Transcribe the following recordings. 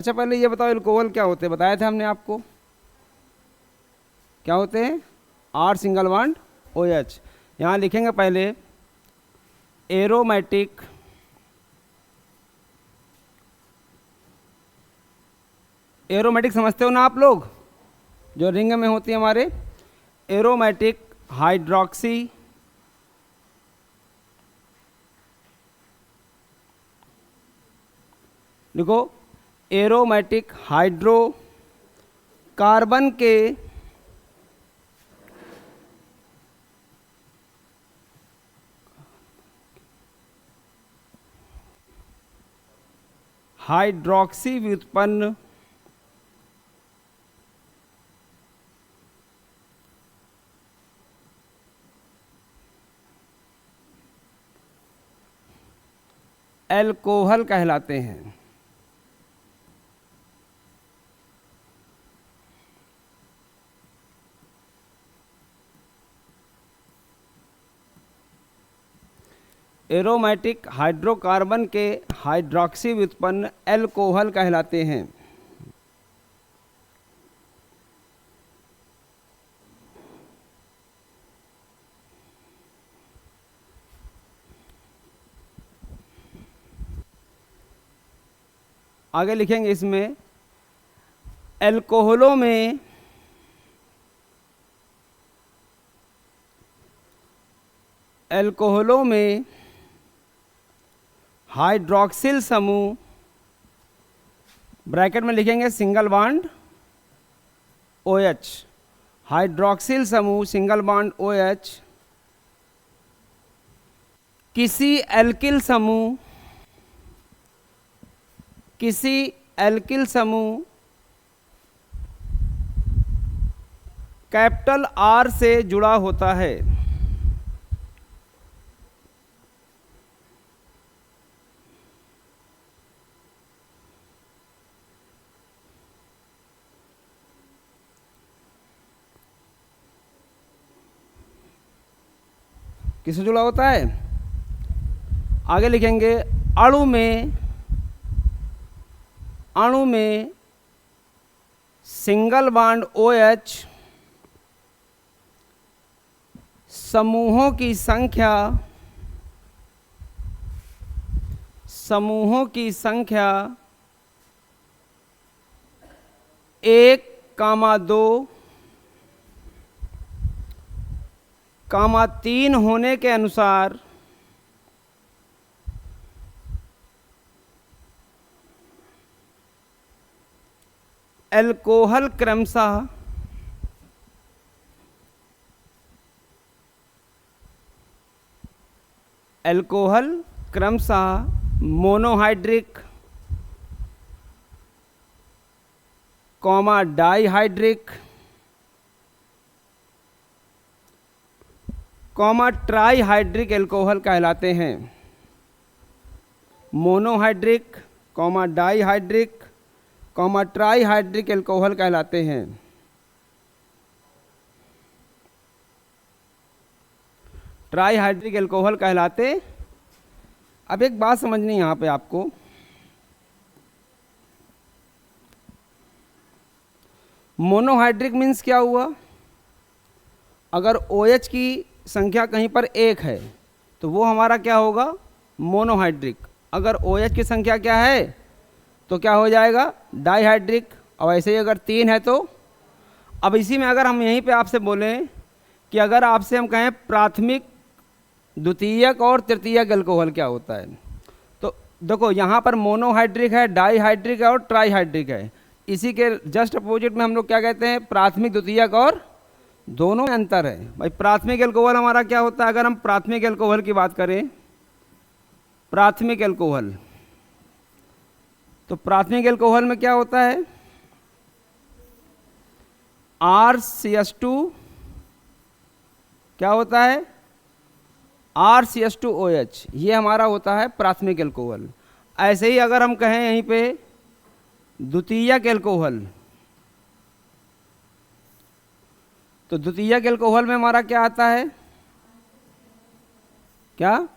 अच्छा पहले ये बताओ एल्कोहल क्या होते हैं, बताया था हमने आपको क्या होते हैं। R single bond O H. यहाँ लिखेंगे पहले एरोमेटिक एरोमेटिक समझते हो ना आप लोग, जो रिंग में होती है हमारे, एरोमेटिक हाइड्रोक्सी लिखो, एरोमेटिक हाइड्रो कार्बन के हाइड्रोक्सी व्युत्पन्न एल्कोहल कहलाते हैं। एरोमेटिक हाइड्रोकार्बन के हाइड्रोक्सी व्युत्पन्न एल्कोहल कहलाते हैं। आगे लिखेंगे इसमें एल्कोहलों में हाइड्रोक्सिल समूह, ब्रैकेट में लिखेंगे single bond O H, hydroxyl समूह सिंगल बॉन्ड ओ एच किसी एल्किल समूह कैपिटल आर से जुड़ा होता है। किससे जुड़ा होता है? आगे लिखेंगे अणु में सिंगल बॉन्ड ओ एच समूहों की संख्या 1, 2, 3 होने के अनुसार एल्कोहल क्रमशः मोनोहाइड्रिक, डाइहाइड्रिक, ट्राइहाइड्रिक एल्कोहल कहलाते हैं। मोनोहाइड्रिक, डाइहाइड्रिक, ट्राइहाइड्रिक एल्कोहल कहलाते हैं। ट्राइहाइड्रिक एल्कोहल कहलाते। अब एक बात समझनी यहाँ पे आपको, मोनोहाइड्रिक मीन्स क्या हुआ? अगर OH की संख्या कहीं पर 1 है तो वो हमारा क्या होगा? मोनोहाइड्रिक। अगर OH की संख्या क्या है तो क्या हो जाएगा? डाइहाइड्रिक। और ऐसे ही अगर 3 है तो। अब इसी में अगर हम यहीं पे आपसे बोलें कि अगर आपसे हम कहें प्राथमिक, द्वितीयक और तृतीयक एल्कोहल क्या होता है, तो देखो यहाँ पर मोनोहाइड्रिक है, डाइहाइड्रिक है और ट्राइहाइड्रिक है। इसी के जस्ट अपोजिट में हम लोग क्या कहते हैं? प्राथमिक, द्वितीयक, और दोनों में अंतर है भाई। प्राथमिक एल्कोहल हमारा क्या होता है? अगर हम प्राथमिक एल्कोहल की बात करें, प्राथमिक एल्कोहल, तो प्राथमिक एल्कोहल में क्या होता है? RCH2 क्या होता है? RCH2OH, ये हमारा होता है प्राथमिक एल्कोहल। ऐसे ही अगर हम कहें यहीं पे द्वितीयक एल्कोहल, तो द्वितीयक एल्कोहल में हमारा क्या आता है? क्या?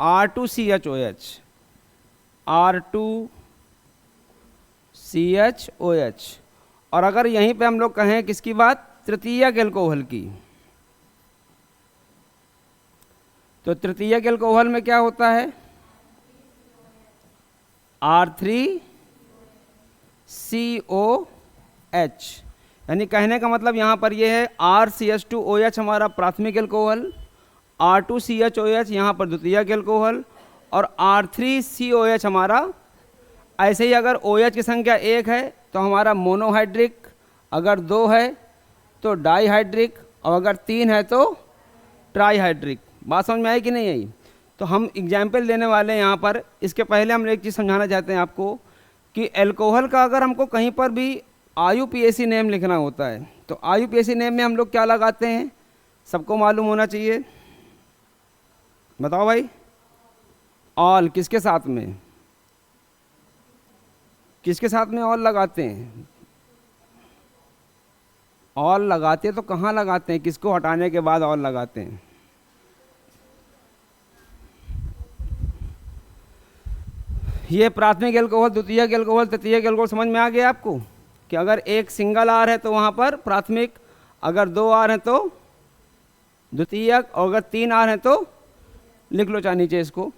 R2CHOH, R2 CHOH। और अगर यहीं पे हम लोग कहें किसकी बात, तृतीयक एल्कोहल की, तो तृतीयक एल्कोहल में क्या होता है, R3COH। यानी कहने का मतलब यहाँ पर ये है RCH2OH हमारा प्राथमिक एल्कोहल, R2CHOH यहाँ पर द्वितीयक एल्कोहल, और R3COH हमारा। ऐसे ही अगर OH की संख्या 1 है तो हमारा मोनोहाइड्रिक, अगर 2 है तो डाईहाइड्रिक, और अगर 3 है तो ट्राईहाइड्रिक। बात समझ में आई कि नहीं आई? तो हम एग्जाम्पल देने वाले हैं यहाँ पर। इसके पहले हम एक चीज़ समझाना चाहते हैं आपको कि एल्कोहल का अगर हमको कहीं पर भी IUPAC नेम लिखना होता है तो IUPAC नेम में हम लोग क्या लगाते हैं, सबको मालूम होना चाहिए। बताओ भाई, ऑल किसके साथ में, किसके साथ में ऑल लगाते हैं? ऑल लगाते तो कहाँ लगाते हैं, किसको हटाने के बाद ऑल लगाते हैं? ये प्राथमिक एल्कोहल, द्वितीयक एल्कोहल, तृतीयक एल्कोहल समझ में आ गया आपको कि अगर एक सिंगल आर है तो वहाँ पर प्राथमिक, अगर 2 आर हैं तो द्वितीयक, और अगर 3 आर हैं तो लिख लो चाहे नीचे इसको।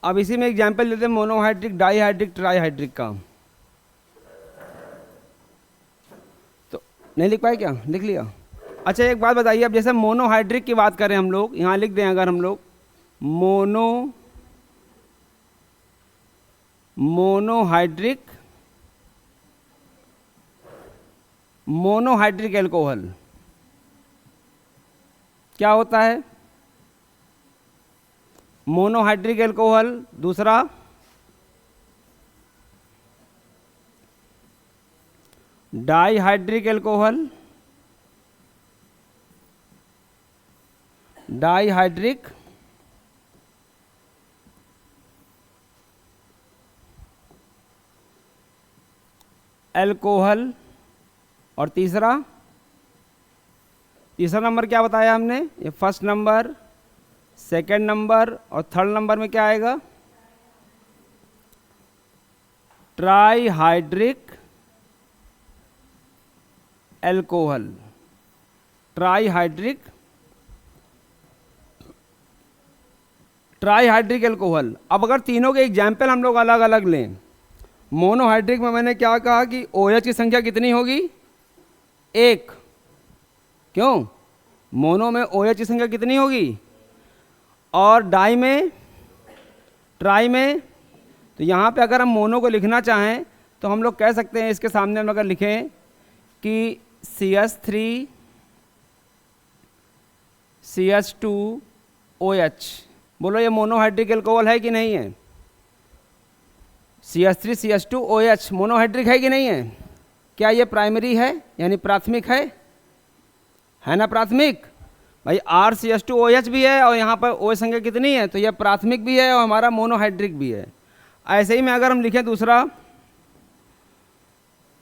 अब इसी में एग्जाम्पल लेते हैं मोनोहाइड्रिक, डाईहाइड्रिक, ट्राईहाइड्रिक का। तो नहीं लिख पाए क्या, लिख लिया? अच्छा एक बात बताइए, अब जैसे मोनोहाइड्रिक की बात करें हम लोग, यहाँ लिख दें अगर हम लोग मोनोहाइड्रिक एल्कोहल क्या होता है? Monohydric alcohol. दूसरा डाईहाइड्रिक एल्कोहल, डाईहाइड्रिक एल्कोहल। और तीसरा नंबर क्या बताया हमने, ये फर्स्ट नंबर, सेकेंड नंबर, और थर्ड नंबर में क्या आएगा, ट्राईहाइड्रिक एल्कोहल। Trihydric alcohol. अब अगर तीनों के एग्जाम्पल हम लोग अलग अलग लें, मोनोहाइड्रिक में मैंने क्या कहा कि OH की संख्या कितनी होगी, 1। क्यों, मोनो में OH की संख्या कितनी होगी, और डाई में, ट्राई में। तो यहाँ पे अगर हम मोनो को लिखना चाहें तो हम लोग कह सकते हैं, इसके सामने हम अगर लिखें कि CH3 CH2OH, बोलो ये मोनोहाइड्रिक एल्कोहल है कि नहीं है? CH3 CH2OH मोनोहाइड्रिक है कि नहीं है? क्या ये प्राइमरी है, यानी प्राथमिक है ना? प्राथमिक भाई, RCH2OH भी है और यहाँ पर OH संख्या कितनी है, तो यह प्राथमिक भी है और हमारा मोनोहाइड्रिक भी है। ऐसे ही में अगर हम लिखें दूसरा,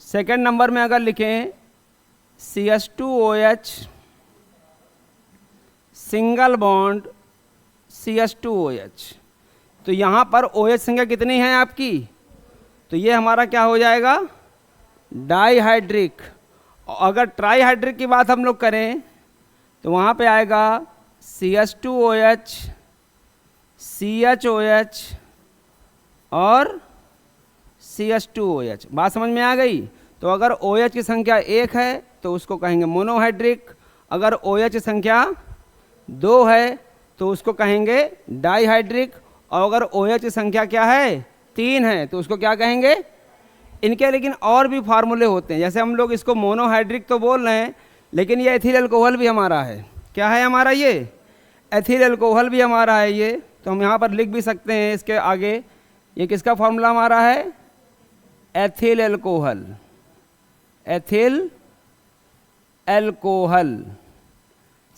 सेकेंड नंबर में अगर लिखें CH2OH सिंगल बॉन्ड CH2OH, तो यहाँ पर OH संख्या कितनी है आपकी, तो ये हमारा क्या हो जाएगा, डाईहाइड्रिक। अगर ट्राईहाइड्रिक की बात हम लोग करें तो वहाँ पे आएगा CH2OH CHOH और CH2OH। बात समझ में आ गई? तो अगर OH की संख्या 1 है तो उसको कहेंगे मोनोहाइड्रिक, अगर OH की संख्या 2 है तो उसको कहेंगे डाईहाइड्रिक, और अगर OH की संख्या क्या है, 3 है, तो उसको क्या कहेंगे। इनके लेकिन और भी फार्मूले होते हैं, जैसे हम लोग इसको मोनोहाइड्रिक तो बोल रहे हैं, लेकिन ये एथिल अल्कोहल भी हमारा है। क्या है हमारा, ये एथिल अल्कोहल भी हमारा है ये। तो हम यहाँ पर लिख भी सकते हैं इसके आगे, ये किसका फार्मूला हमारा है, ethyl alcohol. Ethyl alcohol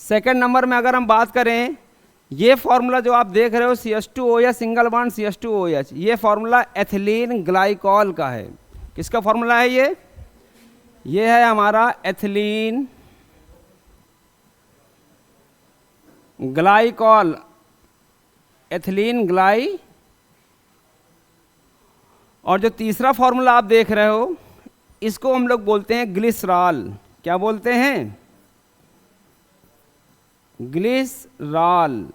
second number में अगर हम बात करें, ये फॉर्मूला जो आप देख रहे हो CH2OH सिंगल बॉन्ड CH2OH, ये फॉर्मूला एथिलीन ग्लाइकॉल का है। किसका फॉर्मूला है ये है हमारा एथिलीन ग्लाइकॉल, एथिलीन ग्लाई। और जो तीसरा फॉर्मूला आप देख रहे हो इसको हम लोग बोलते हैं ग्लिसरॉल। क्या बोलते हैं? ग्लिसरॉल।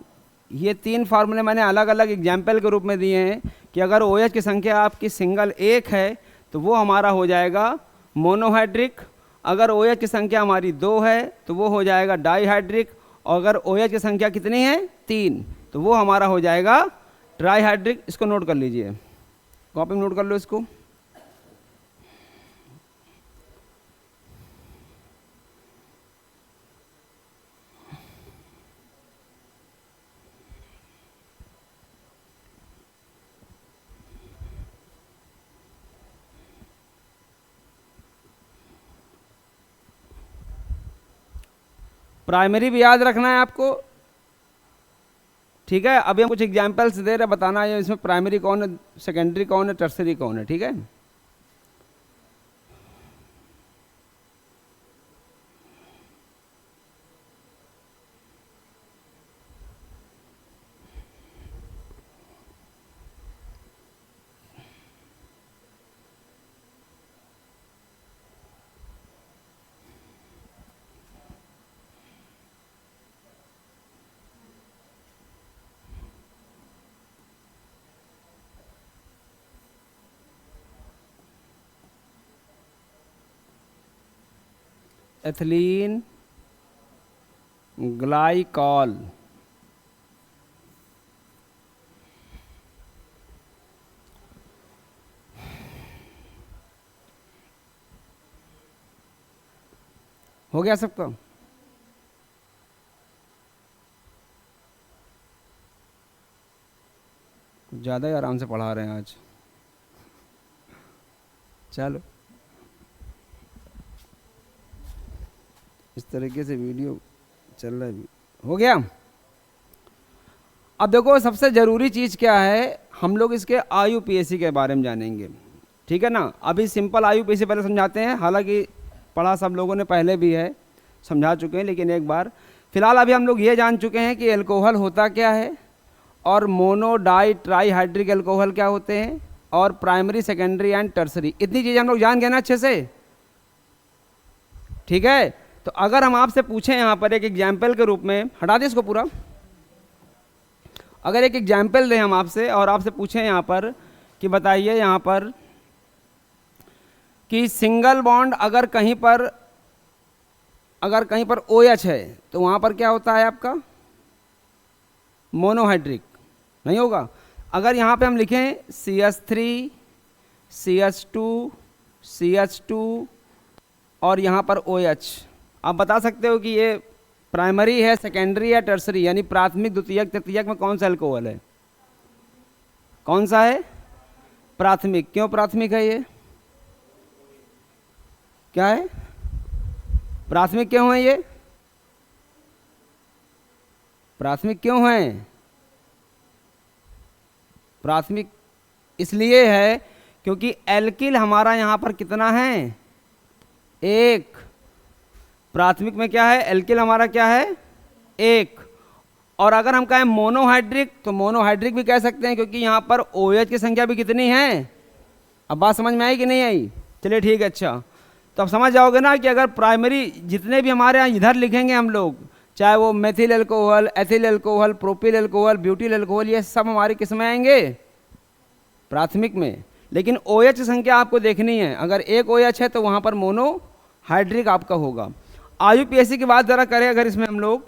ये तीन फार्मूले मैंने अलग अलग एग्जाम्पल के रूप में दिए हैं कि अगर OH की संख्या आपकी सिंगल एक है तो वो हमारा हो जाएगा मोनोहाइड्रिक, अगर OH की संख्या हमारी 2 है तो वो हो जाएगा डाईहाइड्रिक, और अगर OH की संख्या कितनी है 3 तो वो हमारा हो जाएगा ट्राईहाइड्रिक। इसको नोट कर लीजिए, कॉपी में नोट कर लो इसको। प्राइमरी भी याद रखना है आपको, ठीक है। अभी हम कुछ एग्जाम्पल्स दे रहे हैं, बताना है इसमें प्राइमरी कौन है, सेकेंडरी कौन है, टर्सरी कौन है, ठीक है। एथिलीन ग्लाइकॉल, हो गया सबका? कुछ ज़्यादा ही आराम से पढ़ा रहे हैं आज। चलो इस तरीके से वीडियो चल रहा है, हो गया। अब देखो सबसे ज़रूरी चीज़ क्या है, हम लोग इसके IUPAC के बारे में जानेंगे, ठीक है ना। अभी सिंपल IUPAC पहले समझाते हैं, हालांकि पढ़ा सब लोगों ने पहले भी है, समझा चुके हैं, लेकिन एक बार फिलहाल अभी हम लोग ये जान चुके हैं कि एल्कोहल होता क्या है, और मोनो डाई ट्राईहाइड्रिक एल्कोहल क्या होते हैं, और प्राइमरी सेकेंडरी एंड टर्सरी, इतनी चीज़ें हम लोग जान गए ना अच्छे से, ठीक है। तो अगर हम आपसे पूछें यहाँ पर एक एग्जाम्पल के रूप में, हटा दें इसको पूरा, अगर एक एग्जाम्पल दें हम आपसे और आपसे पूछें यहाँ पर कि बताइए यहाँ पर कि सिंगल बॉन्ड अगर कहीं पर OH है तो वहाँ पर क्या होता है आपका? मोनोहाइड्रिक नहीं होगा। अगर यहाँ पे हम लिखें CH3 CH2 CH2 और यहाँ पर OH, आप बता सकते हो कि ये प्राइमरी है, सेकेंडरी या टर्सरी, यानी प्राथमिक द्वितीयक तृतीयक में कौन सा एल्कोहल है? कौन सा है? प्राथमिक। क्यों प्राथमिक है ये? क्या है प्राथमिक? क्यों है ये प्राथमिक? क्यों है प्राथमिक? इसलिए है क्योंकि एल्किल हमारा यहाँ पर कितना है? एक। प्राथमिक में क्या है? एल्किल हमारा क्या है? एक। और अगर हम कहें मोनोहाइड्रिक तो मोनोहाइड्रिक भी कह सकते हैं, क्योंकि यहाँ पर OH की संख्या भी कितनी है? अब बात समझ में आई कि नहीं आई? चलिए ठीक है, अच्छा तो अब समझ जाओगे ना कि अगर प्राइमरी जितने भी हमारे यहाँ इधर लिखेंगे हम लोग, चाहे वो methyl alcohol, ethyl alcohol, propyl alcohol, butyl alcohol, ये सब हमारे किस में आएंगे? प्राथमिक में। लेकिन OH की संख्या आपको देखनी है, अगर एक OH है तो वहाँ पर मोनोहाइड्रिक आपका होगा। IUPAC की बात ज़रा करें अगर इसमें हम लोग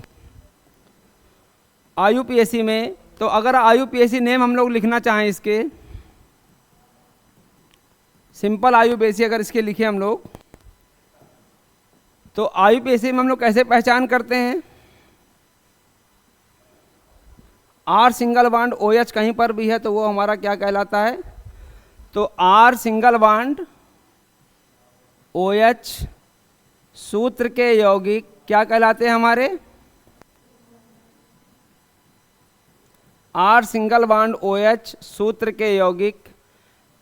IUPAC में, तो अगर IUPAC नेम हम लोग लिखना चाहें इसके, सिंपल IUPAC अगर इसके लिखे हम लोग, तो IUPAC में हम लोग कैसे पहचान करते हैं? R सिंगल बॉन्ड OH कहीं पर भी है तो वो हमारा क्या कहलाता है? तो R सिंगल बॉन्ड OH सूत्र के यौगिक क्या कहलाते हैं हमारे? आर सिंगल बॉन्ड OH सूत्र के यौगिक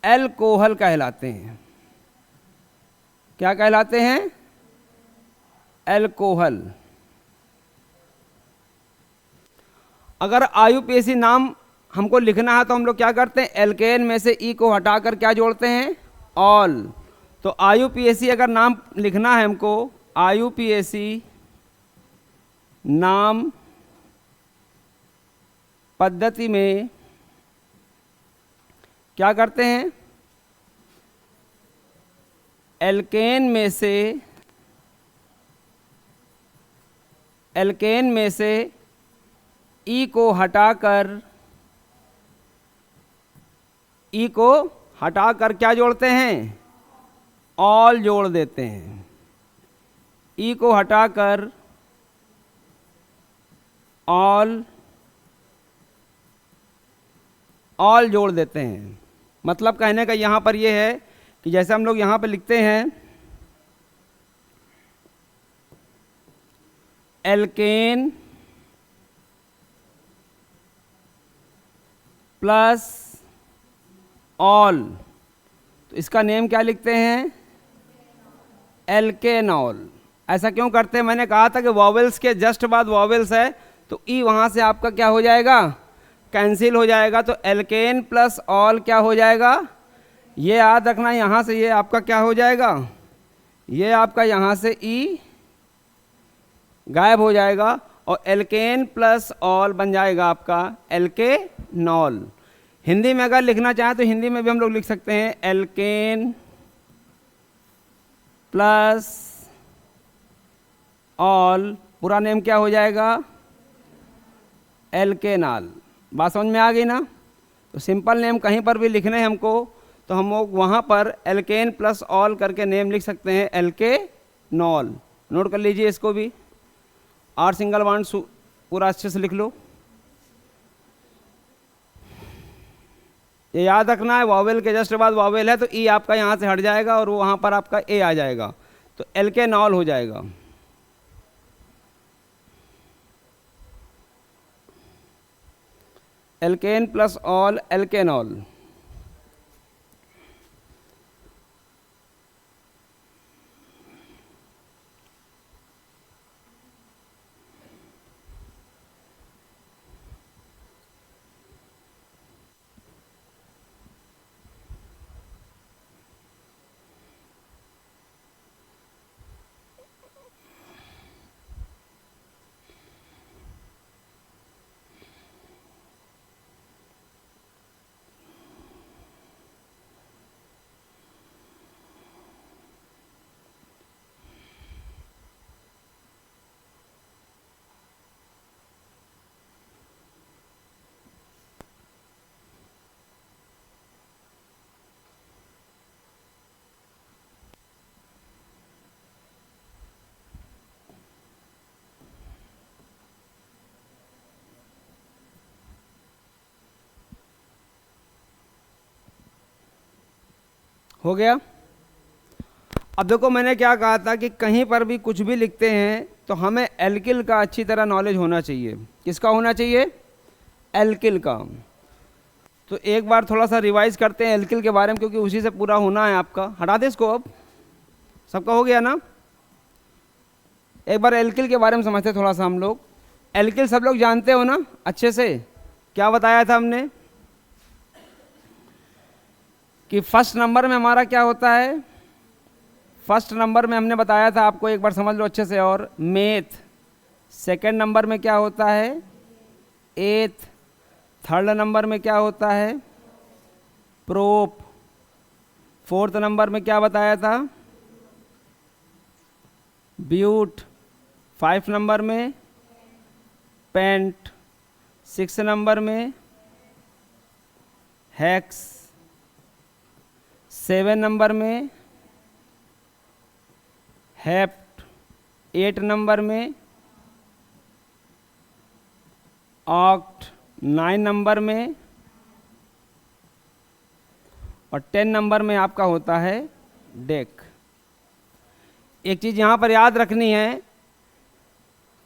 एल्कोहल कहलाते हैं। क्या कहलाते हैं? एल्कोहल। अगर IUPAC नाम हमको लिखना है तो हम लोग क्या करते हैं? एल्केन में से ई को हटाकर क्या जोड़ते हैं? ऑल। तो IUPAC अगर नाम लिखना है हमको, IUPAC नाम पद्धति में क्या करते हैं? एल्केन में से ई को हटाकर क्या जोड़ते हैं? ऑल जोड़ देते हैं। ई को हटाकर ऑल जोड़ देते हैं। मतलब कहने का यहाँ पर ये है कि जैसे हम लोग यहाँ पे लिखते हैं एल्केन प्लस ऑल, तो इसका नेम क्या लिखते हैं? एल्केनॉल। ऐसा क्यों करते हैं? मैंने कहा था कि वॉवेल्स के जस्ट बाद वॉवेल्स है तो ई वहाँ से आपका क्या हो जाएगा? कैंसिल हो जाएगा। तो एल्केन प्लस ऑल क्या हो जाएगा? ये याद रखना, यहाँ से ये आपका क्या हो जाएगा? ये आपका यहाँ से ई गायब हो जाएगा और एल्केन प्लस ऑल बन जाएगा आपका एल्केनॉल। हिंदी में अगर लिखना चाहें तो हिंदी में भी हम लोग लिख सकते हैं एल्केन प्लस ऑल, पूरा नेम क्या हो जाएगा? एल्केनॉल। बात समझ में आ गई ना? तो सिंपल नेम कहीं पर भी लिखने हैं हमको तो हम लोग वहाँ पर एल्केन प्लस ऑल करके नेम लिख सकते हैं एल्केनॉल। नोट कर लीजिए इसको भी। आर सिंगल बॉन्ड पूरा अच्छे से लिख लो। ये याद रखना है, वॉवेल के जस्ट बाद वॉवेल है तो ई आपका यहाँ से हट जाएगा और वो वहाँ पर आपका ए आ जाएगा तो एल्केनॉल हो जाएगा। Alkane plus all alkanol. हो गया। अब देखो मैंने क्या कहा था कि कहीं पर भी कुछ भी लिखते हैं तो हमें एल्किल का अच्छी तरह नॉलेज होना चाहिए। किसका होना चाहिए? एल्किल का। तो एक बार थोड़ा सा रिवाइज करते हैं एल्किल के बारे में क्योंकि उसी से पूरा होना है आपका। हटा दे इसको, अब सबका हो गया ना? एक बार एल्किल के बारे में समझते थोड़ा सा हम लोग। एल्किल सब लोग जानते हो ना अच्छे से? क्या बताया था हमने कि फर्स्ट नंबर में हमारा क्या होता है? फर्स्ट नंबर में हमने बताया था आपको, एक बार समझ लो अच्छे से। और मेथ। सेकंड नंबर में क्या होता है? एथ। थर्ड नंबर में क्या होता है? प्रोप। फोर्थ नंबर में क्या बताया था? ब्यूट। 5 नंबर में पेंट। 6 नंबर में हेक्स। 7 नंबर में हेप्ट। 8 नंबर में ऑक्ट। 9 नंबर में और 10 नंबर में आपका होता है डेक। एक चीज़ यहाँ पर याद रखनी है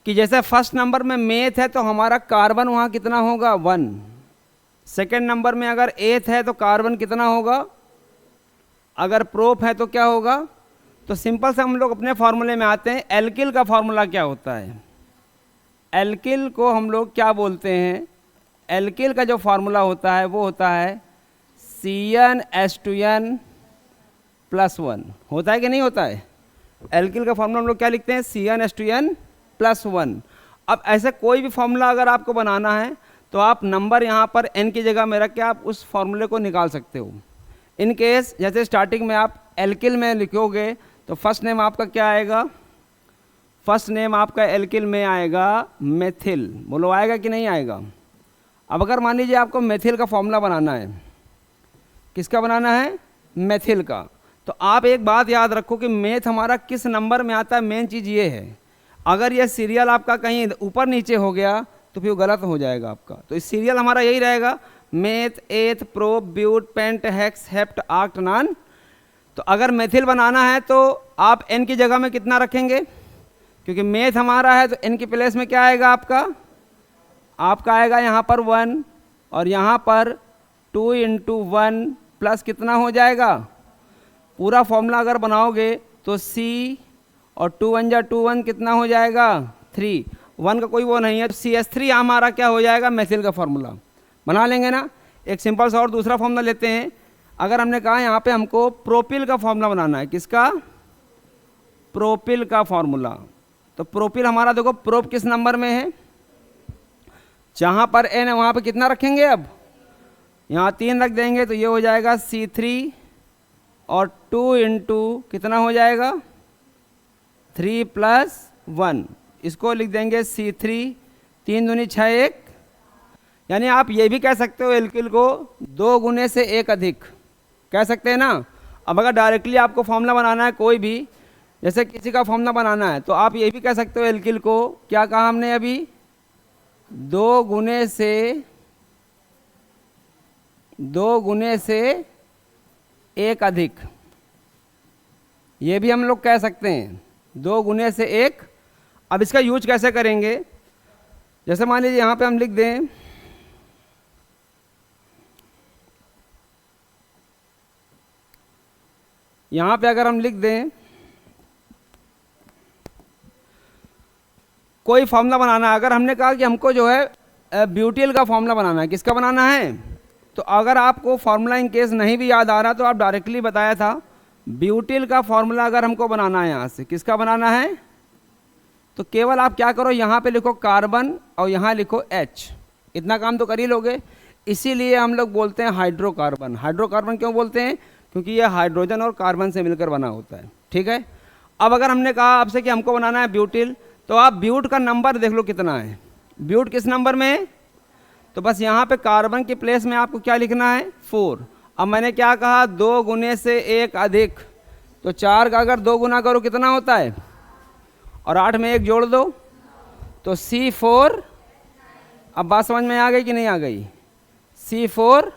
कि जैसे फर्स्ट नंबर में मेथ है तो हमारा कार्बन वहाँ कितना होगा? 1। सेकेंड नंबर में अगर एथ है तो कार्बन कितना होगा, अगर प्रोप है तो क्या होगा। तो सिंपल से हम लोग अपने फॉर्मूले में आते हैं। एल्किल का फॉर्मूला क्या होता है, एल्किल को हम लोग क्या बोलते हैं, एल्किल का जो फार्मूला होता है वो होता है CnH2n + 1। होता है कि नहीं होता है। एल्किल का फार्मूला हम लोग क्या लिखते हैं, CnH2n + 1। अब ऐसे कोई भी फार्मूला अगर आपको बनाना है तो आप नंबर यहाँ पर n की जगह में रख के आप उस फार्मूले को निकाल सकते हो। इन केस जैसे स्टार्टिंग में आप एल्किल में लिखोगे तो फर्स्ट नेम आपका क्या आएगा, फर्स्ट नेम आपका एल्किल में आएगा मेथिल। बोलो आएगा कि नहीं आएगा। अब अगर मान लीजिए आपको मेथिल का फॉर्मूला बनाना है, किसका बनाना है, मेथिल का, तो आप एक बात याद रखो कि मेथ हमारा किस नंबर में आता है। मेन चीज़ ये है, अगर ये सीरियल आपका कहीं ऊपर नीचे हो गया तो फिर गलत हो जाएगा आपका। तो इस सीरियल हमारा यही रहेगा, meth, eth, prop, but, pent, hex, hept, oct, non. तो अगर मेथिल बनाना है तो आप n की जगह में कितना रखेंगे, क्योंकि मेथ हमारा है तो n की प्लेस में क्या आएगा आपका आएगा यहाँ पर 1 और यहाँ पर 2 × 1 प्लस कितना हो जाएगा, पूरा फॉर्मूला अगर बनाओगे तो C और 2 1 जा 2 1 कितना हो जाएगा 3, 1 का कोई वो नहीं है। तो CH3 हमारा क्या हो जाएगा, मेथिल का फॉर्मूला बना लेंगे ना। एक सिंपल सा और दूसरा फॉर्मूला लेते हैं। अगर हमने कहा यहाँ पे हमको प्रोपिल का फॉर्मूला बनाना है, किसका, प्रोपिल का फॉर्मूला। तो प्रोपिल हमारा देखो प्रोप किस नंबर में है, जहाँ पर n है वहाँ पे कितना रखेंगे, अब यहाँ 3 रख देंगे तो ये हो जाएगा C3 और 2 × कितना हो जाएगा 3 + 1, इसको लिख देंगे C3, 3 दूनी 6 1। यानी आप ये भी कह सकते हो एल्किल को 2 गुने से 1 अधिक कह सकते हैं ना। अब अगर डायरेक्टली आपको फॉर्मूला बनाना है कोई भी, जैसे किसी का फॉर्मूला बनाना है तो आप ये भी कह सकते हो एल्किल को, क्या कहा हमने अभी, 2 गुने से 1 अधिक, ये भी हम लोग कह सकते हैं 2 गुने से 1। अब इसका यूज कैसे करेंगे, जैसे मान लीजिए यहाँ पे हम लिख दें यहाँ पे अगर हम लिख दें कोई फॉर्मूला बनाना है, अगर हमने कहा कि हमको जो है ब्यूटिल का फॉर्मूला बनाना है, किसका बनाना है, तो अगर आपको फॉर्मूला इन केस नहीं भी याद आ रहा तो आप डायरेक्टली बताया था ब्यूटिल का फॉर्मूला अगर हमको बनाना है, यहाँ से किसका बनाना है, तो केवल आप क्या करो यहाँ पे लिखो कार्बन और यहाँ लिखो H, इतना काम तो कर ही लोगे। इसीलिए हम लोग बोलते हैं हाइड्रोकार्बन। हाइड्रोकार्बन क्यों बोलते हैं, क्योंकि ये हाइड्रोजन और कार्बन से मिलकर बना होता है, ठीक है। अब अगर हमने कहा आपसे कि हमको बनाना है ब्यूटिल, तो आप ब्यूट का नंबर देख लो कितना है, ब्यूट किस नंबर में है, तो बस यहाँ पे कार्बन की प्लेस में आपको क्या लिखना है 4। अब मैंने क्या कहा 2 गुने से 1 अधिक, तो 4 का अगर 2 गुना करो कितना होता है, और 8 में 1 जोड़ दो तो C4। अब बात समझ में आ गई कि नहीं आ गई, C4।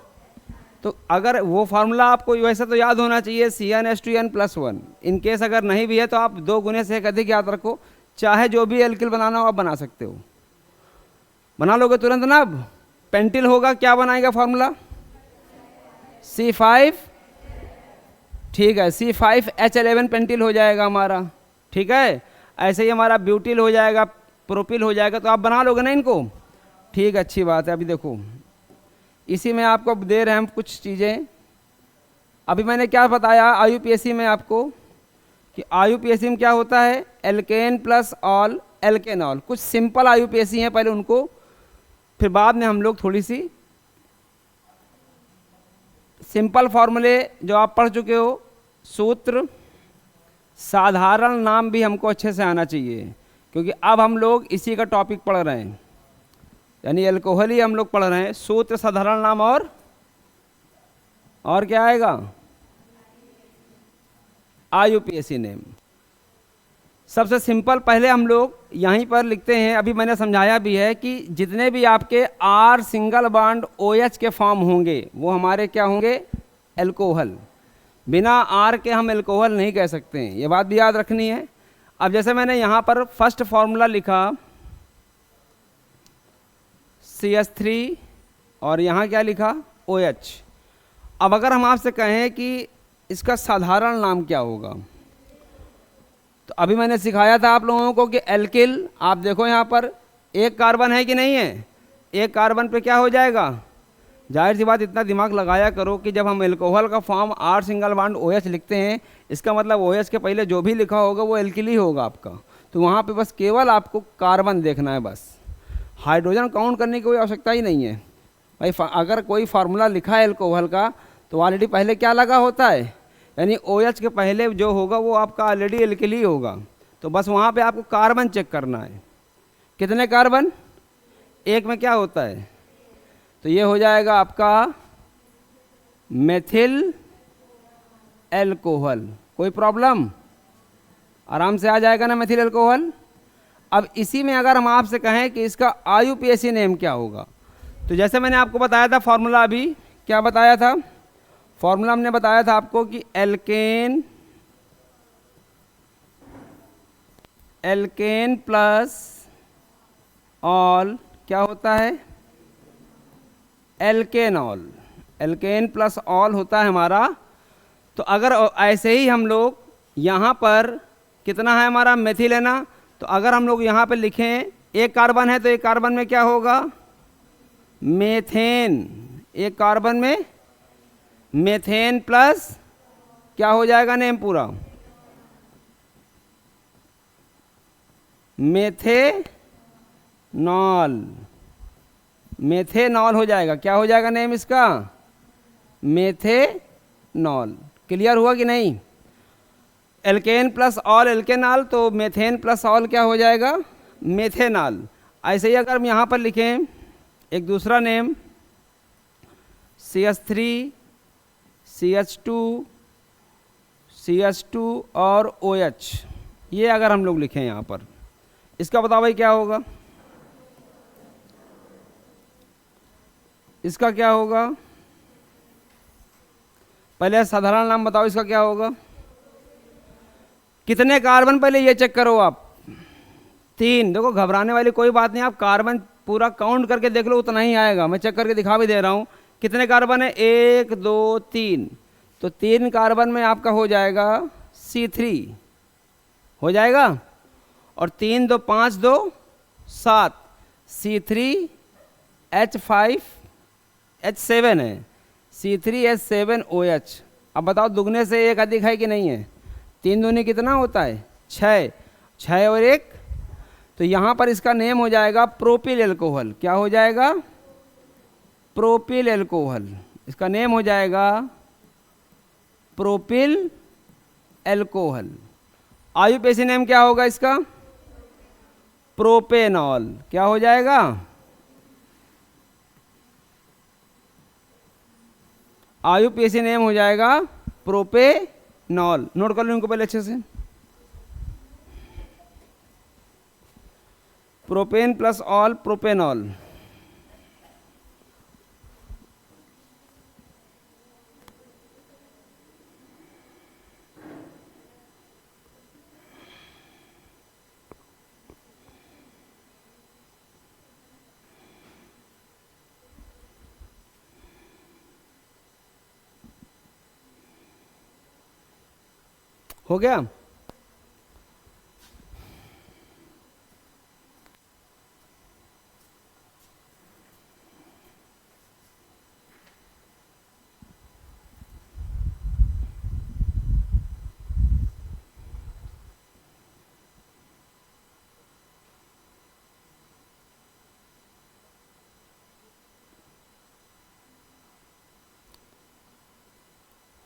तो अगर वो फार्मूला आपको वैसे तो याद होना चाहिए CnH2n + 1। इन केस अगर नहीं भी है तो आप 2 गुने से 1 अधिक याद रखो, चाहे जो भी एल्किल बनाना हो आप बना सकते हो, बना लोगे तुरंत ना। अब पेंटिल होगा, क्या बनाएगा फार्मूला C5, ठीक है, C5H11 पेंटिल हो जाएगा हमारा, ठीक है। ऐसे ही हमारा ब्यूटिल हो जाएगा, प्रोपिल हो जाएगा, तो आप बना लोगे ना इनको, ठीक है, अच्छी बात है। अभी देखो इसी में आपको दे रहे हैं हम कुछ चीज़ें। अभी मैंने क्या बताया IUPAC में आपको कि IUPAC में क्या होता है, एल्केन प्लस ऑल एल्केनॉल। कुछ सिंपल IUPAC हैं पहले उनको, फिर बाद में हम लोग थोड़ी सी सिंपल फॉर्मूले जो आप पढ़ चुके हो, सूत्र, साधारण नाम भी हमको अच्छे से आना चाहिए, क्योंकि अब हम लोग इसी का टॉपिक पढ़ रहे हैं, यानी अल्कोहल ही हम लोग पढ़ रहे हैं। सूत्र, साधारण नाम और क्या आएगा, IUPAC नेम। सबसे सिंपल पहले हम लोग यहीं पर लिखते हैं, अभी मैंने समझाया भी है कि जितने भी आपके R सिंगल बॉन्ड OH के फॉर्म होंगे वो हमारे क्या होंगे, एल्कोहल। बिना R के हम एल्कोहल नहीं कह सकते हैं, ये बात भी याद रखनी है। अब जैसे मैंने यहाँ पर फर्स्ट फार्मूला लिखा CH3 और यहाँ क्या लिखा OH। अब अगर हम आपसे कहें कि इसका साधारण नाम क्या होगा, तो अभी मैंने सिखाया था आप लोगों को कि एल्किल, आप देखो यहाँ पर एक कार्बन है कि नहीं है, एक कार्बन पे क्या हो जाएगा, जाहिर सी बात इतना दिमाग लगाया करो कि जब हम एल्कोहल का form R single bond OH लिखते हैं, इसका मतलब OH के पहले जो भी लिखा होगा वो एल्किल ही होगा आपका। तो वहाँ पे बस केवल आपको कार्बन देखना है, बस हाइड्रोजन काउंट करने की कोई आवश्यकता ही नहीं है भाई। अगर कोई फार्मूला लिखा है एल्कोहल का तो ऑलरेडी पहले क्या लगा होता है, यानी OH के पहले जो होगा वो आपका ऑलरेडी एल्किल ही होगा। तो बस वहाँ पे आपको कार्बन चेक करना है, कितने कार्बन, एक में क्या होता है, तो ये हो जाएगा आपका मेथिल एल्कोहल। कोई प्रॉब्लम, आराम से आ जाएगा ना मेथिल एल्कोहल। अब इसी में अगर हम आपसे कहें कि इसका IUPAC नेम क्या होगा, तो जैसे मैंने आपको बताया था फॉर्मूला, अभी क्या बताया था फॉर्मूला, हमने बताया था आपको कि एल्केन प्लस ऑल क्या होता है, एल्केनॉल। एल्केन प्लस ऑल होता है हमारा। तो अगर ऐसे ही हम लोग यहाँ पर कितना है हमारा मेथिल है ना, तो अगर हम लोग यहाँ पे लिखें एक कार्बन है तो एक कार्बन में क्या होगा, मेथेन। एक कार्बन में मेथेन प्लस क्या हो जाएगा नेम पूरा, मेथेनॉल। मेथेनॉल हो जाएगा, क्या हो जाएगा नेम इसका, मेथेनॉल। क्लियर हुआ कि नहीं, एल्केन प्लस ऑल एल्केनॉल, तो मेथेन प्लस ऑल क्या हो जाएगा, मेथेनॉल। ऐसे ही अगर हम यहाँ पर लिखें एक दूसरा नेम CH3 CH2 CH2 और OH, ये अगर हम लोग लिखें यहाँ पर, इसका बताओ भाई क्या होगा, इसका क्या होगा, पहले साधारण नाम बताओ इसका क्या होगा, कितने कार्बन पहले ये चेक करो आप, 3। देखो घबराने वाली कोई बात नहीं, आप कार्बन पूरा काउंट करके देख लो, उतना ही आएगा। मैं चेक करके दिखा भी दे रहा हूँ कितने कार्बन है, 1 2 3। तो 3 कार्बन में आपका हो जाएगा C3 हो जाएगा, और 3 2 5 2 7 C3H5H7 है, C3H7OH। अब बताओ दुगने से एक अधिक है कि नहीं है, 3 दूनी कितना होता है, 6, 6 और 1, तो यहाँ पर इसका नेम हो जाएगा प्रोपिल एल्कोहल। क्या हो जाएगा, प्रोपिल एल्कोहल। इसका नेम हो जाएगा प्रोपिल एल्कोहल। IUPAC नेम क्या होगा इसका, प्रोपेनॉल। क्या हो जाएगा, IUPAC नेम हो जाएगा प्रोपेनॉल। नोट कर लो इनको पहले अच्छे से, प्रोपेन प्लस ऑल प्रोपेनॉल। हो गया,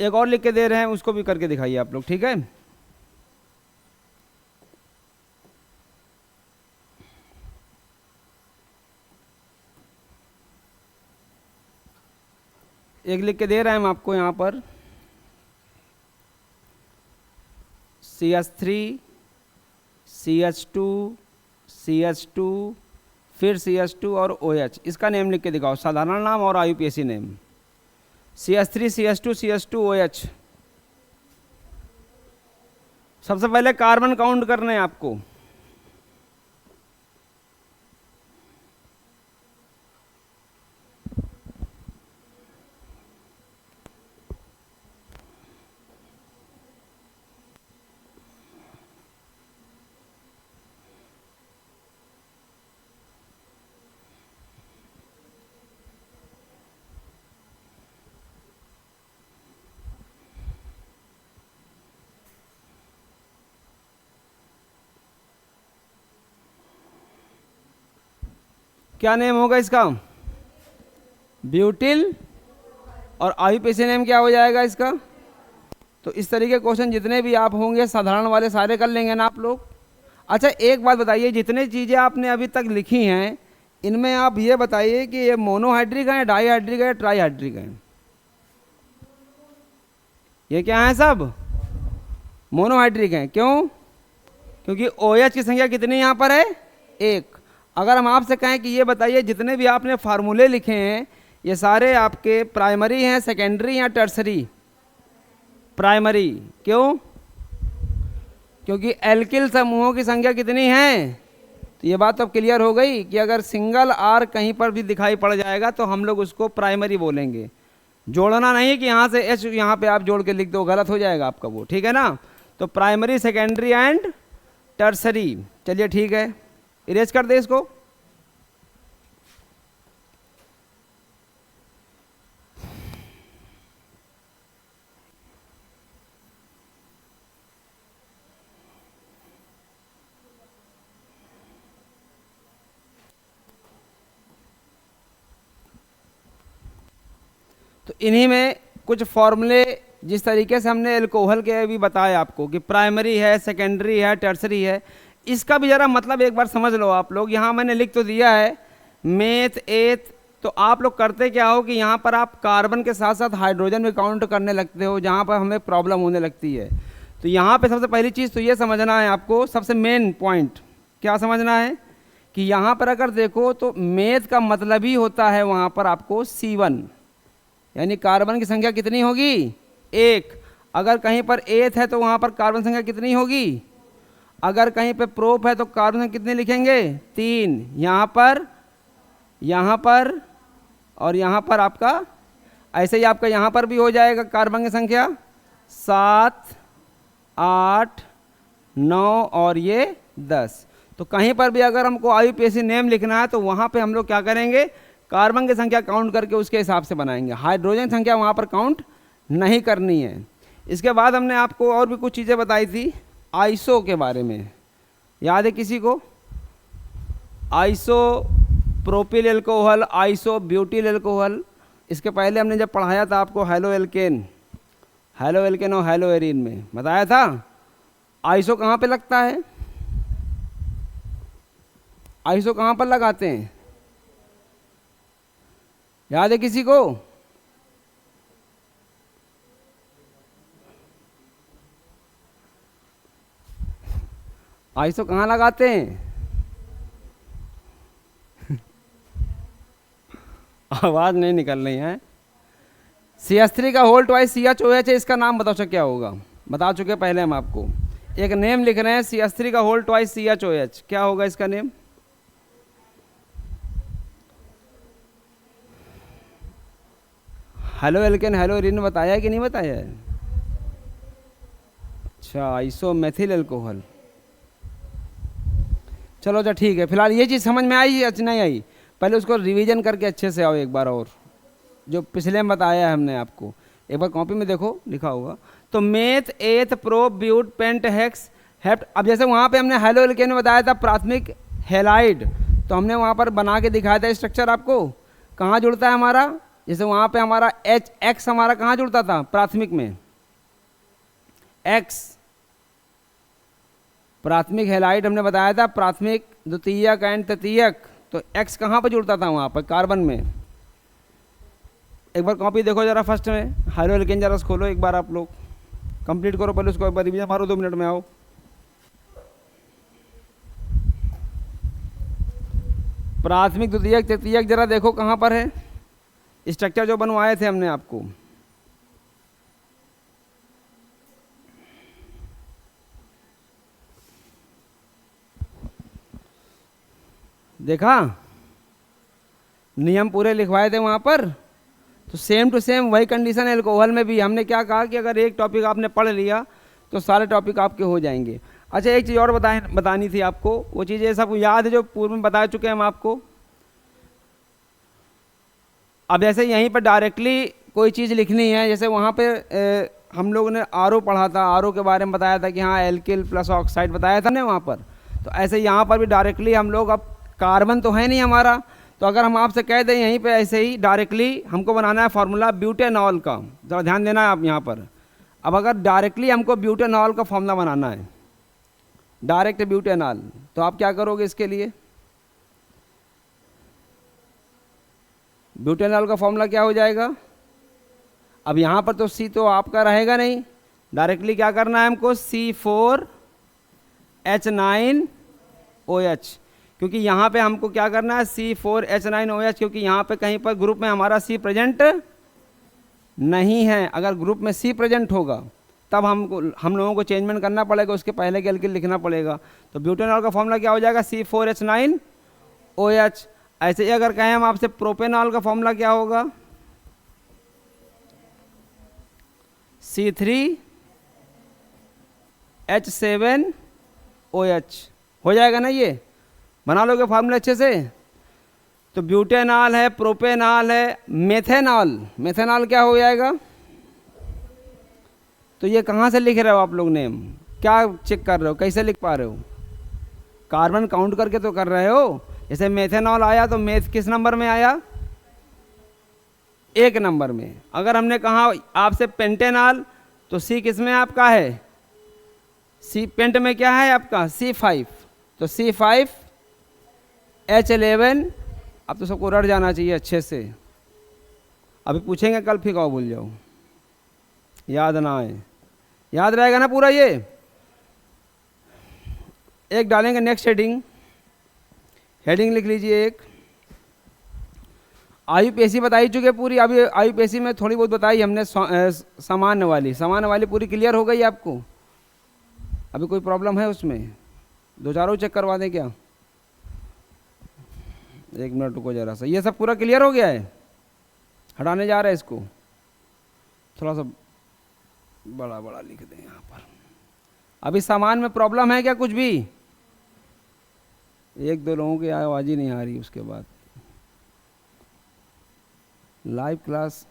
एक और लिख के दे रहे हैं, उसको भी करके दिखाइए आप लोग, ठीक है। एक लिख के दे रहे हैं हम आपको यहाँ पर, CH3 CH2 CH2 फिर CH2 और OH। इसका नेम लिख के दिखाओ, साधारण नाम और IUPAC name. CH3 CH2 CH2 OH। सबसे पहले कार्बन काउंट करने हैं आपको, क्या नेम होगा इसका? ब्यूटिल। और आईयूपीएसी नेम क्या हो जाएगा इसका? तो इस तरीके के क्वेश्चन जितने भी आप होंगे साधारण वाले सारे कर लेंगे ना आप लोग। अच्छा एक बात बताइए, जितने चीज़ें आपने अभी तक लिखी हैं इनमें आप ये बताइए कि ये मोनोहाइड्रिक है, डाईहाइड्रिक है, ट्राईहाइड्रिक है? ये क्या है? सब मोनोहाइड्रिक हैं। क्यों? क्योंकि OH की संख्या कितनी यहाँ पर है? 1। अगर हम आपसे कहें कि ये बताइए जितने भी आपने फार्मूले लिखे हैं ये सारे आपके प्राइमरी हैं, सेकेंडरी या टर्सरी? प्राइमरी। क्यों? क्योंकि एल्किल समूहों की संख्या कितनी है? तो ये बात तो अब क्लियर हो गई कि अगर सिंगल R कहीं पर भी दिखाई पड़ जाएगा तो हम लोग उसको प्राइमरी बोलेंगे। जोड़ना नहीं कि यहाँ से H यहाँ पे आप जोड़ के लिख दो, गलत हो जाएगा आपका वो, ठीक है ना? तो प्राइमरी, सेकेंडरी एंड टर्सरी। चलिए ठीक है, इरेज कर दे इसको। तो इन्हीं में कुछ फॉर्मूले जिस तरीके से हमने एल्कोहल के भी बताया आपको कि प्राइमरी है, सेकेंडरी है, टर्सरी है, इसका भी ज़रा मतलब एक बार समझ लो आप लोग। यहाँ मैंने लिख तो दिया है मेथ, एथ, तो आप लोग करते क्या हो कि यहाँ पर आप कार्बन के साथ साथ हाइड्रोजन भी काउंट करने लगते हो जहाँ पर हमें प्रॉब्लम होने लगती है। तो यहाँ पे सबसे पहली चीज़ तो ये समझना है आपको, सबसे मेन पॉइंट क्या समझना है कि यहाँ पर अगर देखो तो मेथ का मतलब ही होता है वहाँ पर आपको C1, यानी कार्बन की संख्या कितनी होगी? 1। अगर कहीं पर एथ है तो वहाँ पर कार्बन संख्या कितनी होगी? अगर कहीं पे प्रोप है तो कार्बन संख्या कितनी लिखेंगे? 3। यहाँ पर और यहाँ पर आपका ऐसे ही आपका यहाँ पर भी हो जाएगा कार्बन की संख्या 7, 8, 9 और ये 10। तो कहीं पर भी अगर हमको आईयूपीएसी नेम लिखना है तो वहाँ पे हम लोग क्या करेंगे? कार्बन की संख्या काउंट करके उसके हिसाब से बनाएंगे, हाइड्रोजन संख्या वहाँ पर काउंट नहीं करनी है। इसके बाद हमने आपको और भी कुछ चीज़ें बताई थी आइसो के बारे में, याद है किसी को? Iso propyl alcohol, iso butyl alcohol. इसके पहले हमने जब पढ़ाया था आपको हेलो एल्केन और हेलो एरीन में बताया था आइसो कहाँ पे लगता है? आइसो कहाँ पर लगाते हैं? याद है किसी को? आइसो कहाँ लगाते हैं? आवाज नहीं निकल रही है। CH3 का होल ट्वाइस CHOH है, इसका नाम बताओ क्या होगा? बता चुके पहले हम आपको। एक नेम लिख रहे हैं CH3 का होल ट्वाइस CHOH, क्या होगा इसका name? Halo alkane hello arene बताया है कि नहीं बताया है? अच्छा, आइसोमेथिल एल्कोहल। चलो अच्छा ठीक है, फिलहाल ये चीज़ समझ में आई या नहीं आई? पहले उसको रिवीजन करके अच्छे से आओ एक बार, और जो पिछले में बताया है हमने आपको एक बार कॉपी में देखो लिखा होगा। तो meth, eth, prop, but, pent, hex, hept. अब जैसे वहाँ पे हमने हेलो एल्केन में बताया था प्राथमिक हेलाइड, तो हमने वहाँ पर बना के दिखाया था स्ट्रक्चर आपको, कहाँ जुड़ता है हमारा? जैसे वहाँ पे हमारा X हमारा कहाँ जुड़ता था प्राथमिक में? X प्राथमिक हेलाइड हमने बताया था, प्राथमिक, द्वितीयक एंड तृतीयक। तो X कहाँ पर जुड़ता था? वहाँ पर कार्बन में। एक बार कॉपी देखो जरा फर्स्ट में, हेलो एल्केन जरा खोलो एक बार, आप लोग कंप्लीट करो पहले उसको, एक बार रिवीजन मारो, 2 मिनट में आओ। प्राथमिक, द्वितीयक, तृतीयक जरा देखो कहाँ पर है स्ट्रक्चर जो बनवाए थे हमने आपको। देखा? नियम पूरे लिखवाए थे वहाँ पर। तो सेम टू सेम वही कंडीशन है एल्कोहल में भी। हमने क्या कहा कि अगर एक टॉपिक आपने पढ़ लिया तो सारे टॉपिक आपके हो जाएंगे। अच्छा एक चीज़ और बतानी थी आपको, वो चीज़ ये सब याद है जो पूर्व में बता चुके हैं हम आपको। अब जैसे यहीं पर डायरेक्टली कोई चीज़ लिखनी है, जैसे वहाँ पे हम लोगों ने आरओ पढ़ा था, आरओ के बारे में बताया था कि हाँ एल्किल प्लस ऑक्साइड बताया था ना वहाँ पर। तो ऐसे यहाँ पर भी डायरेक्टली हम लोग, अब कार्बन तो है नहीं हमारा, तो अगर हम आपसे कह दें यहीं पे ऐसे ही डायरेक्टली हमको बनाना है फार्मूला ब्यूटेनॉल का, ज़रा ध्यान देना है आप यहाँ पर। अब अगर डायरेक्टली हमको ब्यूटेनॉल का फार्मूला बनाना है, डायरेक्ट ब्यूटेनॉल, तो आप क्या करोगे इसके लिए? ब्यूटेनॉल का फॉर्मूला क्या हो जाएगा? अब यहाँ पर तो सी तो आपका रहेगा नहीं, डायरेक्टली क्या करना है हमको? C4H9OH, क्योंकि यहाँ पे हमको क्या करना है? C4H9OH, क्योंकि यहाँ पे कहीं पर ग्रुप में हमारा C प्रेजेंट नहीं है। अगर ग्रुप में C प्रेजेंट होगा तब हम लोगों को चेंजमेंट करना पड़ेगा, उसके पहले के एल्किल लिखना पड़ेगा। तो ब्यूटेनॉल का फॉर्मूला क्या हो जाएगा? C4H9OH। ऐसे ही अगर कहें हम आपसे प्रोपेनॉल का फॉर्मूला क्या होगा? C3H7OH। हो जाएगा ना? ये बना लोगे फार्मूला अच्छे से? तो ब्यूटेनॉल है, प्रोपेनॉल है, मेथेनॉल। मेथेनॉल क्या हो जाएगा? तो ये कहाँ से लिख रहे हो आप लोग नेम? क्या चेक कर रहे हो? कैसे लिख पा रहे हो? कार्बन काउंट करके तो कर रहे हो। जैसे मेथेनॉल आया तो मेथ किस नंबर में आया? 1 नंबर में। अगर हमने कहा आपसे पेंटेनॉल, तो सी किस में आपका है? सी पेंट में क्या है आपका? C5। तो C5H11। अब तो सबको रट जाना चाहिए अच्छे से। अभी पूछेंगे कल, फिर भूल जाओ, याद ना आए। याद रहेगा ना पूरा? ये एक डालेंगे नेक्स्ट हेडिंग। हेडिंग लिख लीजिए एक, आयुपेशी बताई चुके पूरी। अभी आयुपेशी में थोड़ी बहुत बताई हमने, सामान्य वाली पूरी क्लियर हो गई आपको? अभी कोई प्रॉब्लम है उसमें? दो चारों चेक करवा दें क्या? 1 मिनट रुको जरा सा। ये सब पूरा क्लियर हो गया है? हटाने जा रहे हैं इसको, थोड़ा सा बड़ा बड़ा लिख दें यहाँ पर। अभी सामान में प्रॉब्लम है क्या कुछ भी? 1-2 लोगों की आवाज़ ही नहीं आ रही। उसके बाद लाइव क्लास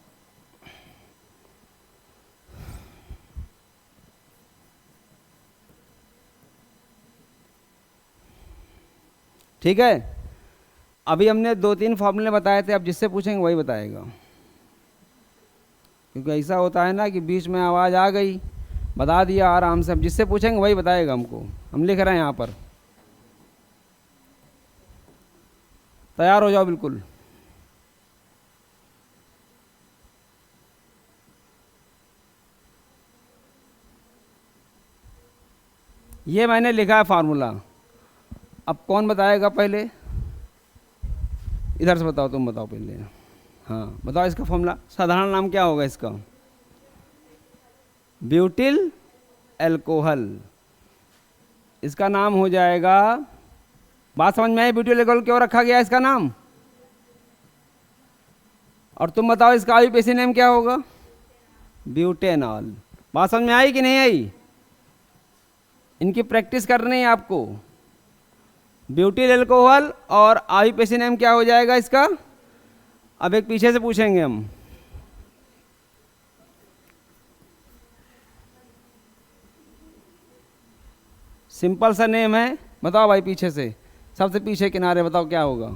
ठीक है। अभी हमने 2-3 फॉर्मूले बताए थे, अब जिससे पूछेंगे वही बताएगा, क्योंकि ऐसा होता है ना कि बीच में आवाज़ आ गई, बता दिया आराम से। अब जिससे पूछेंगे वही बताएगा हमको। हम लिख रहे हैं यहाँ पर, तैयार हो जाओ बिल्कुल। ये मैंने लिखा है फार्मूला। अब कौन बताएगा पहले? इधर से बताओ, तुम बताओ पहले। हाँ बताओ, इसका फॉर्मूला साधारण नाम क्या होगा इसका? ब्यूटिल एल्कोहल इसका नाम हो जाएगा। बात समझ में आई? ब्यूटिल एल्कोहल क्यों रखा गया इसका नाम? और तुम बताओ इसका आयुपेशी नेम क्या होगा? ब्यूटेनॉल। बात समझ में आई कि नहीं आई? इनकी प्रैक्टिस करनी है आपको। ब्यूटिल एल्कोहल और आयुपेशी नेम क्या हो जाएगा इसका? अब एक पीछे से पूछेंगे हम। सिंपल सा नेम है, बताओ भाई पीछे से, सबसे पीछे किनारे बताओ क्या होगा?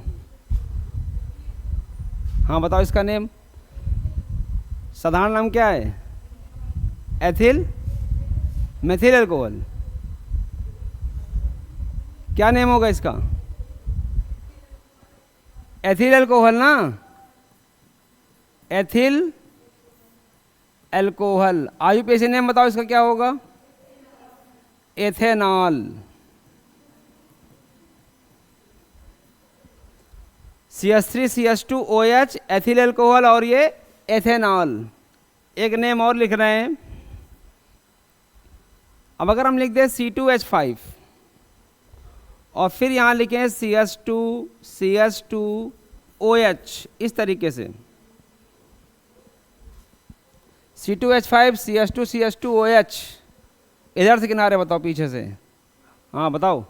हाँ बताओ इसका नेम, साधारण नाम क्या है? Ethyl methyl alcohol. क्या नेम होगा इसका? एथिल एल्कोहल ना, एथिल एल्कोहल। आयुपेशी नेम बताओ इसका क्या होगा? एथेनॉल। CH3CH2OH एथिल एल्कोहल और ये एथेनॉल। एक नेम और लिख रहे हैं। अब अगर हम लिख दें C2H5 और फिर यहाँ लिखें CH2CH2OH, इस तरीके से C2H5 CH2CH2OH। इधर से किनारे बताओ पीछे से। हाँ बताओ,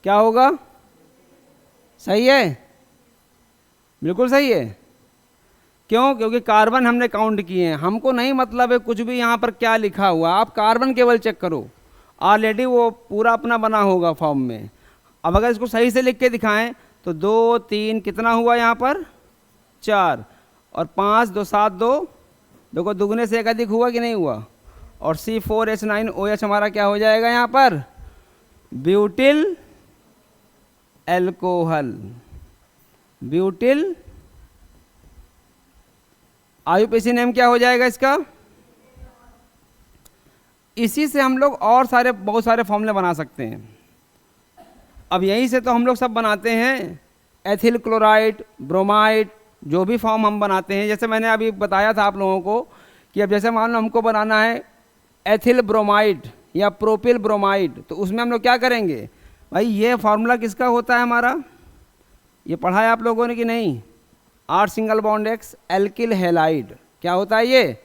क्या होगा? सही है, बिल्कुल सही है। क्यों? क्योंकि कार्बन हमने काउंट किए हैं। हमको नहीं मतलब है कुछ भी यहाँ पर क्या लिखा हुआ, आप कार्बन केवल चेक करो। ऑलरेडी वो पूरा अपना बना होगा फॉर्म में। अब अगर इसको सही से लिख के दिखाएं तो 2 3 कितना हुआ यहाँ पर 4 और 5 2 7 2 देखो दुगने से एक अधिक हुआ कि नहीं हुआ। और C4H9OH हमारा क्या हो जाएगा यहाँ पर butyl alcohol. Butyl IUPAC name क्या हो जाएगा इसका। इसी से हम लोग और बहुत सारे फॉर्मूले बना सकते हैं। अब यहीं से तो हम लोग सब बनाते हैं एथिल क्लोराइड ब्रोमाइड जो भी फॉर्म हम बनाते हैं। जैसे मैंने अभी बताया था आप लोगों को कि अब जैसे मान लो हमको बनाना है एथिल ब्रोमाइड या प्रोपिल ब्रोमाइड, तो उसमें हम लोग क्या करेंगे भाई, ये फार्मूला किसका होता है हमारा, ये पढ़ा है आप लोगों ने कि नहीं। R single bond X alkyl halide क्या होता है ये,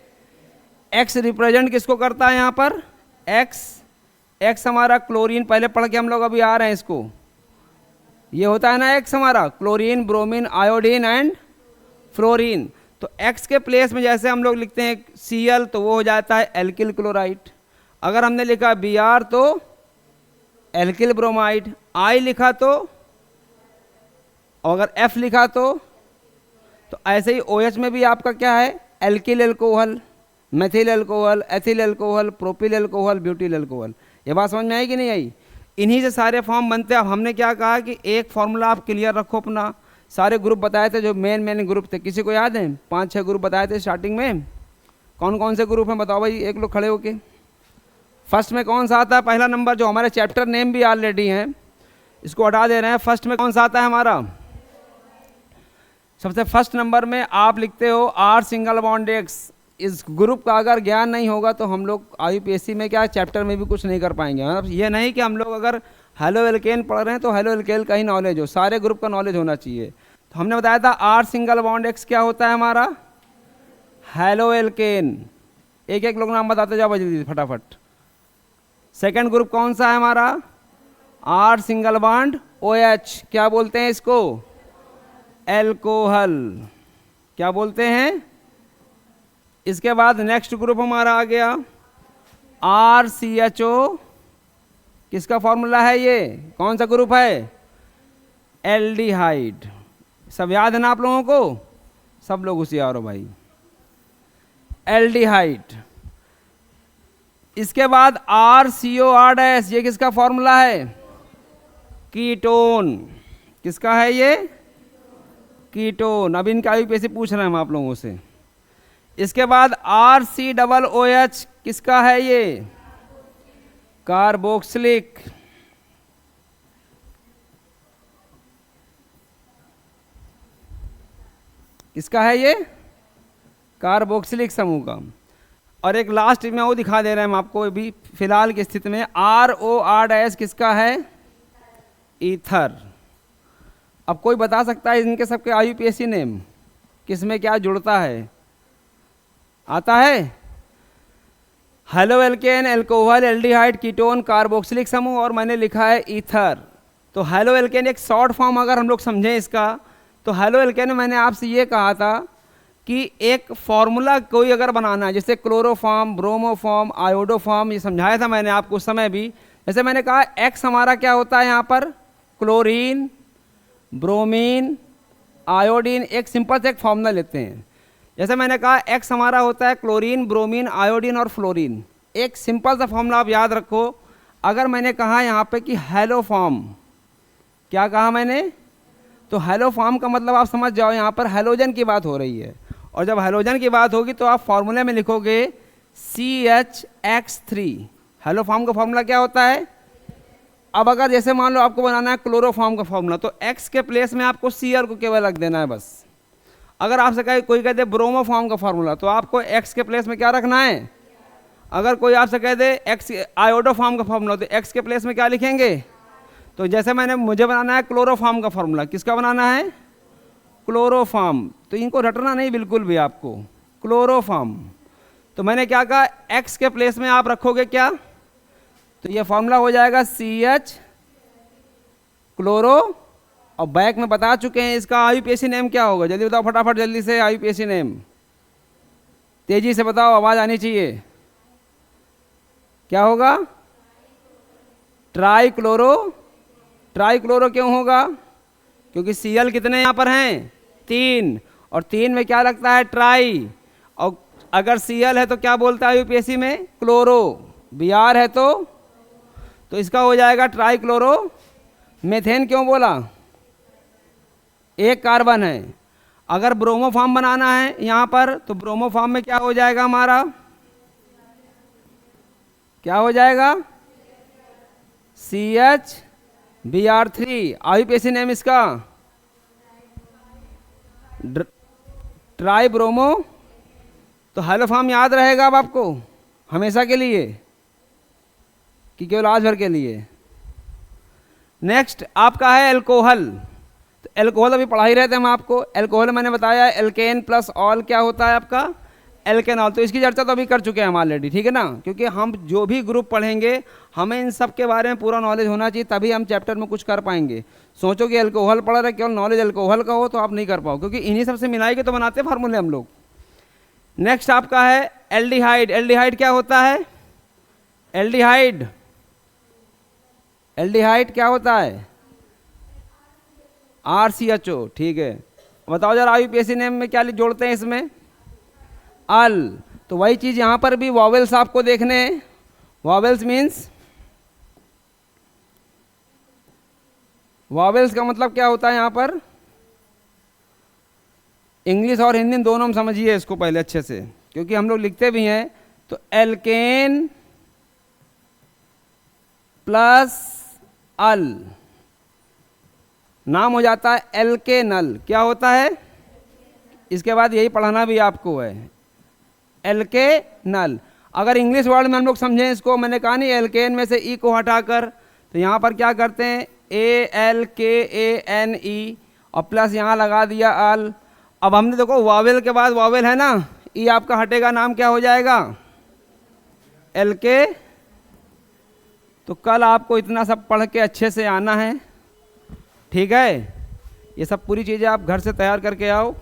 X रिप्रेजेंट किसको करता है यहाँ पर X हमारा क्लोरीन, पहले पढ़ के हम लोग अभी आ रहे हैं इसको, ये होता है ना X हमारा chlorine bromine iodine and fluorine. तो X के प्लेस में जैसे हम लोग लिखते हैं Cl तो वो हो जाता है एल्किल क्लोराइड। अगर हमने लिखा Br तो एल्किल ब्रोमाइड, I लिखा तो, और अगर F लिखा तो ऐसे ही OH में भी आपका क्या है alkyl alcohol, methyl alcohol, ethyl alcohol, propyl alcohol, butyl alcohol. ये बात समझ में आई कि नहीं आई। इन्हीं से सारे फॉर्म बनते हैं। अब हमने क्या कहा कि एक फॉर्मूला आप क्लियर रखो अपना। सारे ग्रुप बताए थे जो मेन ग्रुप थे, किसी को याद है 5-6 ग्रुप बताए थे स्टार्टिंग में। कौन कौन से ग्रुप हैं बताओ भाई, एक लोग खड़े होके। फर्स्ट में कौन सा आता है, पहला नंबर जो हमारे चैप्टर नेम भी ऑलरेडी हैं इसको हटा दे रहे हैं। फर्स्ट में कौन सा आता है हमारा, सबसे फर्स्ट नंबर में आप लिखते हो R सिंगल बॉन्ड X। इस ग्रुप का अगर ज्ञान नहीं होगा तो हम लोग IUPAC में क्या चैप्टर में भी कुछ नहीं कर पाएंगे। ये नहीं कि हम लोग अगर हेलो एल्केन पढ़ रहे हैं तो हेलो एल्केन का ही नॉलेज हो, सारे ग्रुप का नॉलेज होना चाहिए। तो हमने बताया था R सिंगल बॉन्ड X क्या होता है हमारा हेलो एल्केन। एक एक लोग नाम बताते जाओ जल्दी फटाफट। सेकेंड ग्रुप कौन सा है हमारा R सिंगल बॉन्ड OH, क्या बोलते हैं इसको एल्कोहल, क्या बोलते हैं। इसके बाद नेक्स्ट ग्रुप हमारा आ गया RCHO, किसका फॉर्मूला है ये, कौन सा ग्रुप है एल्डिहाइड। सब याद है ना आप लोगों को, सब लोग होशियार हो भाई, एल्डिहाइड। इसके बाद RCOR-, ये किसका फॉर्मूला है कीटोन, किसका है ये कीटोन। अब इनका IUPAC पूछ रहे हैं हम आप लोगों से। इसके बाद RCOOH, किसका है ये कार्बोक्सिलिक। किसका है ये कार्बोक्सिलिक समूह का। और एक लास्ट में वो दिखा दे रहे हैं हम आपको अभी फिलहाल की स्थिति में ROR-, किसका है ईथर। अब कोई बता सकता है इनके सबके IUPAC नेम किस में क्या जुड़ता है, आता है halo alkane alcohol aldehyde ketone carboxylic समूह, और मैंने लिखा है ईथर। तो हेलो एल्केन एक शॉर्ट फॉर्म अगर हम लोग समझें इसका, तो हेलो एल्केन में मैंने आपसे ये कहा था कि एक फॉर्मूला कोई अगर बनाना है, जैसे क्लोरोफॉर्म ब्रोमोफॉर्म आयोडोफॉर्म, ये समझाया था मैंने आपको उस समय भी। जैसे मैंने कहा X हमारा क्या होता है यहाँ पर क्लोरीन ब्रोमीन आयोडीन, एक सिंपल से एक फॉर्मूला लेते हैं। जैसे मैंने कहा X हमारा होता है क्लोरीन ब्रोमीन आयोडीन और फ्लोरीन, एक सिंपल सा फॉर्मूला आप याद रखो। अगर मैंने कहा यहाँ पे कि हेलो फॉर्म, क्या कहा मैंने, तो हेलो फॉर्म का मतलब आप समझ जाओ यहाँ पर हेलोजन की बात हो रही है। और जब हेलोजन की बात होगी तो आप फॉर्मूले में लिखोगे CH(X3). हेलो फॉर्म का फॉर्मूला क्या होता है। अब अगर जैसे मान लो आपको बनाना है क्लोरोफॉर्म का फॉर्मूला, तो X के प्लेस में आपको Cl को केवल रख देना है बस। अगर आपसे कहे कोई कहते ब्रोमोफॉर्म का फॉर्मूला, तो आपको X के प्लेस में क्या रखना है। अगर कोई आपसे कह दे X आयोडोफॉर्म का फॉर्मूला, तो X के प्लेस में क्या लिखेंगे। तो जैसे मुझे बनाना है क्लोरोफॉर्म का फॉर्मूला, किसका बनाना है क्लोरोफॉर्म, तो इनको रटना नहीं बिल्कुल भी आपको, क्लोरोफॉर्म। तो मैंने क्या कहा X के प्लेस में आप रखोगे क्या, तो ये फॉर्मूला हो जाएगा CH क्लोरो, और बैक में बता चुके हैं इसका IUPAC नेम क्या होगा। जल्दी बताओ फटाफट, जल्दी से IUPAC नेम तेजी से बताओ, आवाज़ आनी चाहिए। क्या होगा ट्राइक्लोरो, ट्राइक्लोरो क्यों होगा? क्योंकि Cl कितने यहाँ पर हैं? 3, और 3 में क्या लगता है? ट्राई, और अगर Cl है तो क्या बोलता है यूपीएससी में? क्लोरो, Br है तो इसका हो जाएगा ट्राइक्लोरो। मेथेन क्यों बोला? एक कार्बन है। अगर ब्रोमो फॉर्म बनाना है यहाँ पर तो ब्रोमो फॉर्म में क्या हो जाएगा हमारा? क्या हो जाएगा? CH-Br3। आईयूपीएसी नेम इसका ट्राई ब्रोमो। तो हेलो फॉर्म याद रहेगा अब आपको हमेशा के लिए कि केवल आज भर के लिए? नेक्स्ट आपका है एल्कोहल। तो एल्कोहल अभी पढ़ा ही रहे थे हम आपको। एल्कोहल मैंने बताया एल्केन प्लस ऑल क्या होता है आपका? एल्केनॉल। तो इसकी चर्चा तो अभी कर चुके हैं हम ऑलरेडी, ठीक है ना? क्योंकि हम जो भी ग्रुप पढ़ेंगे हमें इन सब के बारे में पूरा नॉलेज होना चाहिए, तभी हम चैप्टर में कुछ कर पाएंगे। सोचो कि एल्कोहल पढ़ रहे केवल नॉलेज एल्कोहल का हो तो आप नहीं कर पाओ, क्योंकि इन्हीं सबसे मिलाई के तो बनाते हैं फार्मूले हम लोग। नेक्स्ट आपका है एल्डिहाइड। एल्डिहाइड क्या होता है? एल्डिहाइड, एल्डिहाइड क्या होता है? RCHO, ठीक है। बताओ जरा आईयूपीएसी नेम में क्या जोड़ते हैं इसमें? अल। तो वही चीज़ यहाँ पर भी वॉवेल्स आपको देखने हैं। वॉवेल्स मीन्स, वॉवेल्स का मतलब क्या होता है यहाँ पर? इंग्लिश और हिंदी दोनों हम समझिए इसको पहले अच्छे से, क्योंकि हम लोग लिखते भी हैं। तो एल्केन प्लस अल नाम हो जाता है एल्केनल। क्या होता है? इसके बाद यही पढ़ाना भी आपको है, एल्केनल। अगर इंग्लिश वर्ड में हम लोग समझें इसको, मैंने कहा नहीं एल्केन में से ई को हटाकर, तो यहाँ पर क्या करते हैं? ALKANE और प्लस यहाँ लगा दिया अल। अब हमने देखो वावेल के बाद वावेल है ना, ई आपका हटेगा, नाम क्या हो जाएगा? एलके। तो कल आपको इतना सब पढ़ के अच्छे से आना है, ठीक है? ये सब पूरी चीज़ें आप घर से तैयार करके आओ।